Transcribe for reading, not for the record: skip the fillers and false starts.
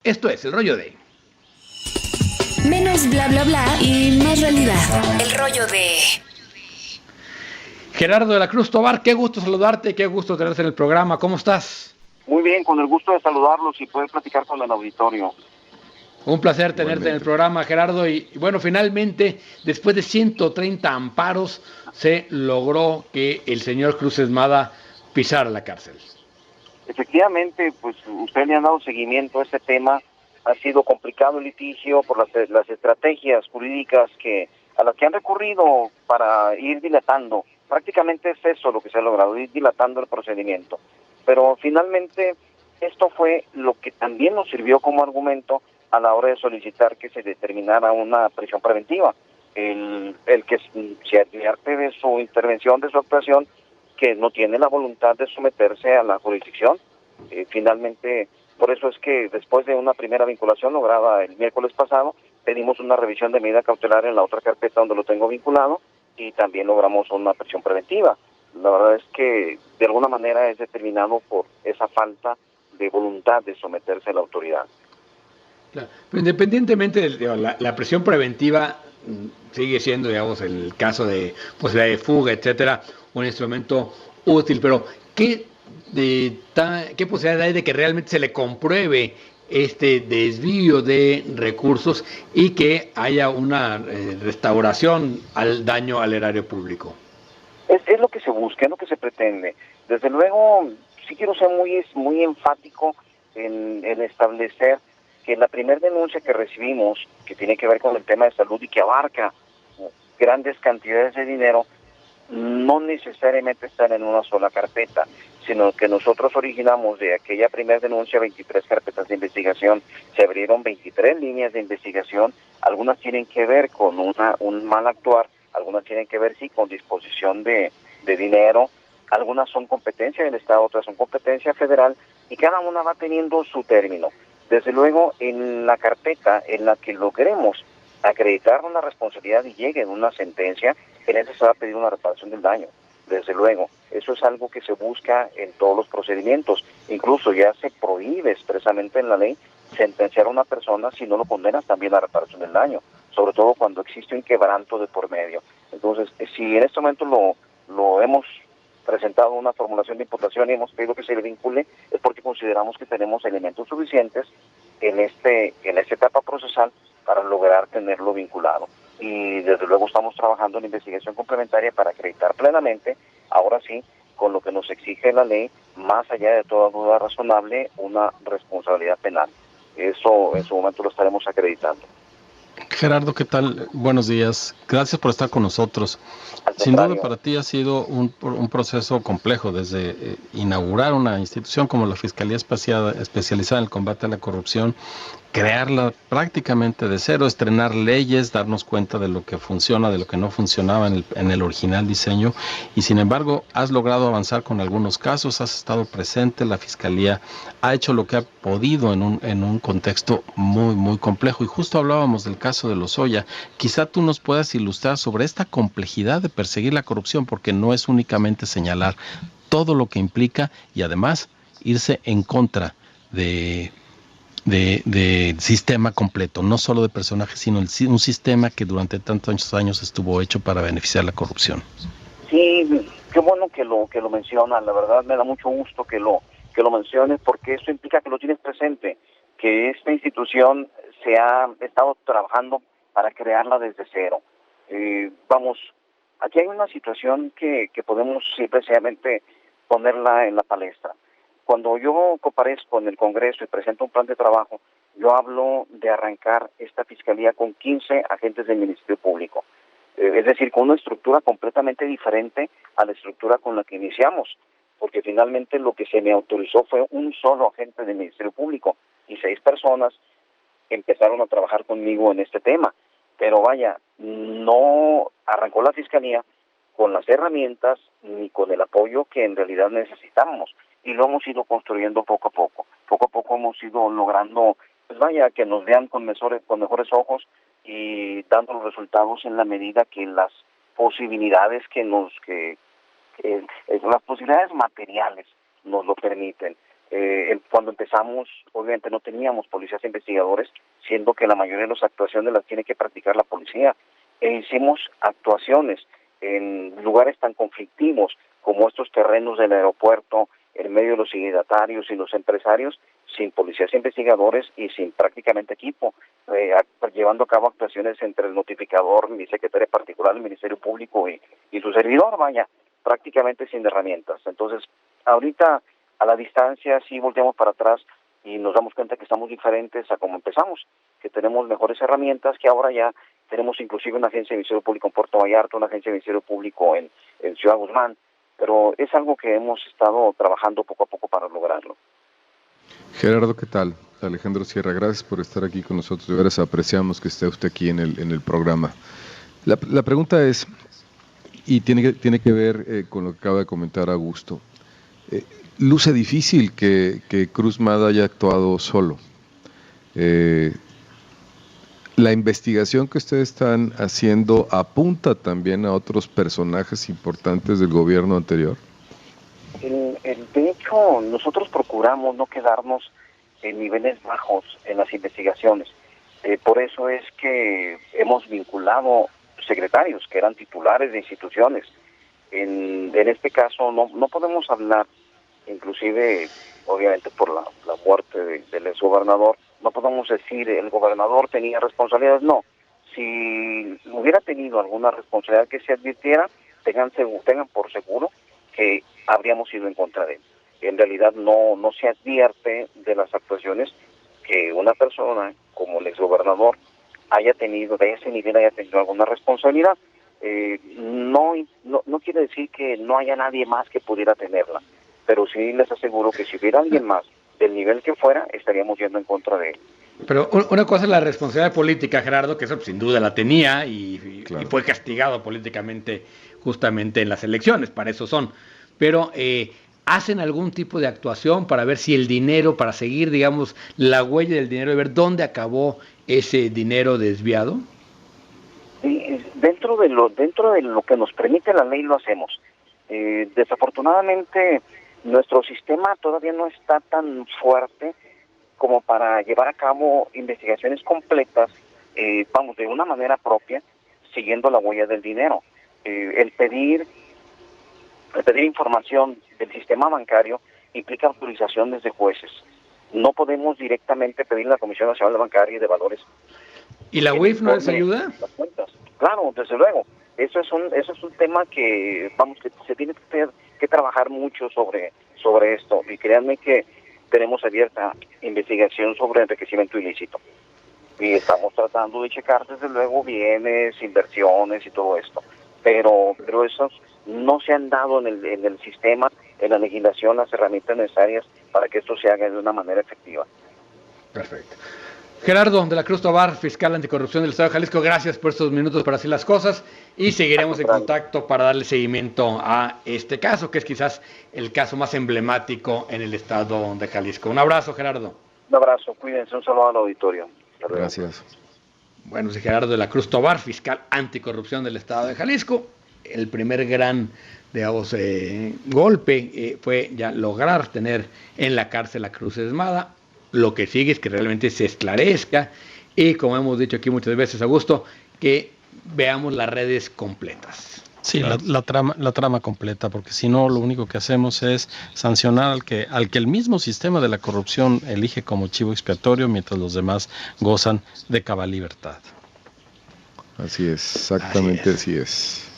Esto es El Rollo de... Menos bla bla bla y más realidad. El rollo de... Gerardo de la Cruz Tobar, qué gusto saludarte, qué gusto tenerte en el programa. ¿Cómo estás? Muy bien, con el gusto de saludarlos y poder platicar con el auditorio. Un placer tenerte en el programa, Gerardo. Y bueno, finalmente, después de 130 amparos, se logró que el señor Cruz Esmada pisara la cárcel. Efectivamente, pues usted le han dado seguimiento a este tema. Ha sido complicado el litigio por las estrategias jurídicas a las que han recurrido para ir dilatando. Prácticamente es eso lo que se ha logrado, ir dilatando el procedimiento. Pero finalmente esto fue lo que también nos sirvió como argumento a la hora de solicitar que se determinara una prisión preventiva. El que se advierte de su intervención, de su actuación, que no tiene la voluntad de someterse a la jurisdicción. Finalmente, por eso es que después de una primera vinculación lograda el miércoles pasado, pedimos una revisión de medida cautelar en la otra carpeta donde lo tengo vinculado y también logramos una prisión preventiva. La verdad es que de alguna manera es determinado por esa falta de voluntad de someterse a la autoridad. Claro. Pero independientemente de la presión preventiva, sigue siendo, digamos, el caso de posibilidad de fuga, etcétera, un instrumento útil. Pero ¿qué posibilidad hay de que realmente se le compruebe este desvío de recursos y que haya una restauración al daño al erario público? Es lo que se busca, es lo que se pretende. Desde luego, sí quiero ser muy enfático en establecer que la primera denuncia que recibimos, que tiene que ver con el tema de salud y que abarca grandes cantidades de dinero, no necesariamente están en una sola carpeta, sino que nosotros originamos de aquella primera denuncia 23 carpetas de investigación, se abrieron 23 líneas de investigación, algunas tienen que ver con un mal actuar, algunas tienen que ver sí con disposición de dinero, algunas son competencia del Estado, otras son competencia federal, y cada una va teniendo su término. Desde luego, en la carpeta en la que logremos acreditar una responsabilidad y llegue en una sentencia, en esa se va a pedir una reparación del daño. Desde luego, eso es algo que se busca en todos los procedimientos. Incluso ya se prohíbe expresamente en la ley sentenciar a una persona si no lo condenas también a reparación del daño, sobre todo cuando existe un quebranto de por medio. Entonces, si en este momento lo hemos presentado una formulación de imputación y hemos pedido que se le vincule, es porque consideramos que tenemos elementos suficientes en esta etapa procesal para lograr tenerlo vinculado. Y desde luego estamos trabajando en investigación complementaria para acreditar plenamente, ahora sí, con lo que nos exige la ley, más allá de toda duda razonable, una responsabilidad penal. Eso en su momento lo estaremos acreditando. Gerardo, ¿qué tal? Buenos días. Gracias por estar con nosotros. Sin duda para ti ha sido un proceso complejo desde inaugurar una institución como la Fiscalía especializada en el combate a la corrupción, crearla prácticamente de cero, estrenar leyes, darnos cuenta de lo que funciona, de lo que no funcionaba en el original diseño, y sin embargo has logrado avanzar con algunos casos, has estado presente, la Fiscalía ha hecho lo que ha podido en un contexto muy complejo, y justo hablábamos del caso de Lozoya. Quizá tú nos puedas ilustrar sobre esta complejidad de perseguir la corrupción, porque no es únicamente señalar todo lo que implica y además irse en contra de sistema completo, no solo de personajes, sino un sistema que durante tantos años estuvo hecho para beneficiar la corrupción. Sí, qué bueno que lo mencionas, la verdad me da mucho gusto que lo menciones, porque eso implica que lo tienes presente, que esta institución se ha estado trabajando para crearla desde cero. Vamos, aquí hay una situación que podemos simplemente ponerla en la palestra. Cuando yo comparezco en el Congreso y presento un plan de trabajo, yo hablo de arrancar esta fiscalía con 15 agentes del Ministerio Público. Es decir, con una estructura completamente diferente a la estructura con la que iniciamos, porque finalmente lo que se me autorizó fue un solo agente del Ministerio Público y 6 personas empezaron a trabajar conmigo en este tema. Pero vaya, no arrancó la fiscalía con las herramientas ni con el apoyo que en realidad necesitábamos, y lo hemos ido construyendo poco a poco. Poco a poco hemos ido logrando, pues vaya, que nos vean con mejores ojos y dando los resultados en la medida que las posibilidades las posibilidades materiales nos lo permiten. Cuando empezamos, obviamente no teníamos policías investigadores, siendo que la mayoría de las actuaciones las tiene que practicar la policía. Hicimos actuaciones en lugares tan conflictivos como estos terrenos del aeropuerto, en medio de los signatarios y los empresarios, sin policías investigadores y sin prácticamente equipo, llevando a cabo actuaciones entre el notificador, mi secretaria particular, el Ministerio Público y su servidor, prácticamente sin herramientas. Entonces, ahorita a la distancia sí volteamos para atrás y nos damos cuenta que estamos diferentes a como empezamos, que tenemos mejores herramientas, que ahora ya tenemos inclusive una agencia de Ministerio Público en Puerto Vallarta, una agencia de Ministerio Público en Ciudad Guzmán, pero es algo que hemos estado trabajando poco a poco para lograrlo. Gerardo, ¿qué tal? Alejandro Sierra, gracias por estar aquí con nosotros, de veras apreciamos que esté usted aquí en el programa. La pregunta es, y tiene que ver con lo que acaba de comentar Augusto, luce difícil que Cruz Mada haya actuado solo. La investigación que ustedes están haciendo apunta también a otros personajes importantes del gobierno anterior. De hecho, nosotros procuramos no quedarnos en niveles bajos en las investigaciones. Por eso es que hemos vinculado secretarios que eran titulares de instituciones. En este caso no podemos hablar, inclusive obviamente por la muerte del exgobernador, no podemos decir el gobernador tenía responsabilidades, no. Si hubiera tenido alguna responsabilidad que se advirtiera, tengan por seguro que habríamos ido en contra de él. En realidad no se advierte de las actuaciones que una persona como el exgobernador haya tenido, de ese nivel haya tenido alguna responsabilidad. No quiere decir que no haya nadie más que pudiera tenerla, pero sí les aseguro que si hubiera alguien más del nivel que fuera, estaríamos yendo en contra de él. Pero una cosa es la responsabilidad política, Gerardo, que eso sin duda la tenía Claro. y fue castigado políticamente justamente en las elecciones, para eso son. Pero ¿hacen algún tipo de actuación para ver si el dinero, para seguir, digamos, la huella del dinero y ver dónde acabó ese dinero desviado? Sí, dentro de lo que nos permite la ley lo hacemos. Desafortunadamente nuestro sistema todavía no está tan fuerte como para llevar a cabo investigaciones completas, de una manera propia, siguiendo la huella del dinero. El pedir información del sistema bancario implica autorización desde jueces. No podemos directamente pedir a la Comisión Nacional Bancaria y de Valores. ¿Y la UIF no les ayuda? Claro, desde luego. Eso es un tema que que se tiene que trabajar mucho sobre esto. Y créanme que tenemos abierta investigación sobre enriquecimiento ilícito. Y estamos tratando de checar desde luego bienes, inversiones y todo esto. Pero esos no se han dado en el sistema, en la legislación, las herramientas necesarias para que esto se haga de una manera efectiva. Perfecto. Gerardo de la Cruz Tobar, fiscal anticorrupción del Estado de Jalisco, gracias por estos minutos para hacer las cosas y seguiremos en contacto para darle seguimiento a este caso, que es quizás el caso más emblemático en el Estado de Jalisco. Un abrazo, Gerardo. Un abrazo, cuídense, un saludo al auditorio. Gracias. Bueno, es Gerardo de la Cruz Tobar, fiscal anticorrupción del Estado de Jalisco. El primer gran, digamos, golpe fue ya lograr tener en la cárcel a Cruz Esmada. Lo que sigue es que realmente se esclarezca y, como hemos dicho aquí muchas veces, Augusto, que veamos las redes completas. Sí, la trama completa, porque si no, lo único que hacemos es sancionar al que el mismo sistema de la corrupción elige como chivo expiatorio, mientras los demás gozan de cabal libertad. Así es, exactamente así es.